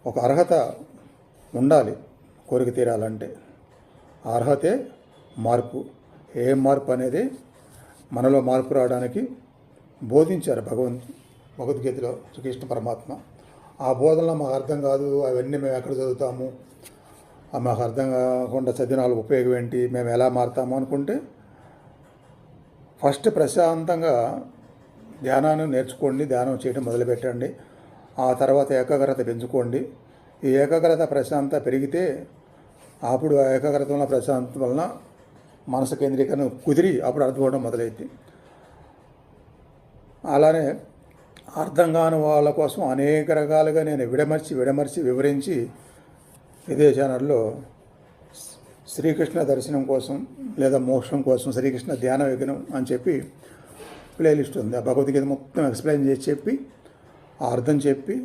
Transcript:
ఒక అర్హత ఉండాలి కోరిక తీరాలంటే. ఆ అర్హతే మార్పు. ఏ మార్పు అనేది మనలో మార్పు రావడానికి బోధించారు భగవద్గీతలో శ్రీకృష్ణ పరమాత్మ. ఆ బోధనలో మాకు అర్థం కాదు, అవన్నీ మేము ఎక్కడ చదువుతాము, మాకు అర్థం కాకుండా చదివిన వాళ్ళ ఉపయోగం ఏంటి, మేము ఎలా మారుతాము అనుకుంటే ఫస్ట్ ప్రశాంతంగా ధ్యానాన్ని నేర్చుకోండి, ధ్యానం చేయడం మొదలుపెట్టండి. ఆ తర్వాత ఏకాగ్రత పెంచుకోండి. ఈ ఏకాగ్రత ప్రశాంతత పెరిగితే అప్పుడు ఆ ఏకాగ్రత వలన ప్రశాంతత వలన మనసు కేంద్రీకరణ కుదిరి అప్పుడు అర్థం అవడం మొదలైంది. అలానే అర్థం కాని వాళ్ళ కోసం అనేక రకాలుగా నేను విడమర్చి వివరించి ఇదే ఛానల్లో శ్రీకృష్ణ దర్శనం కోసం లేదా మోక్షం కోసం శ్రీకృష్ణ ధ్యాన యజ్ఞం అని చెప్పి ప్లేలిస్ట్ ఉంది. ఆ భగవద్గీత మొత్తం ఎక్స్ప్లెయిన్ చేసి చెప్పి ఆ అర్థం చెప్పి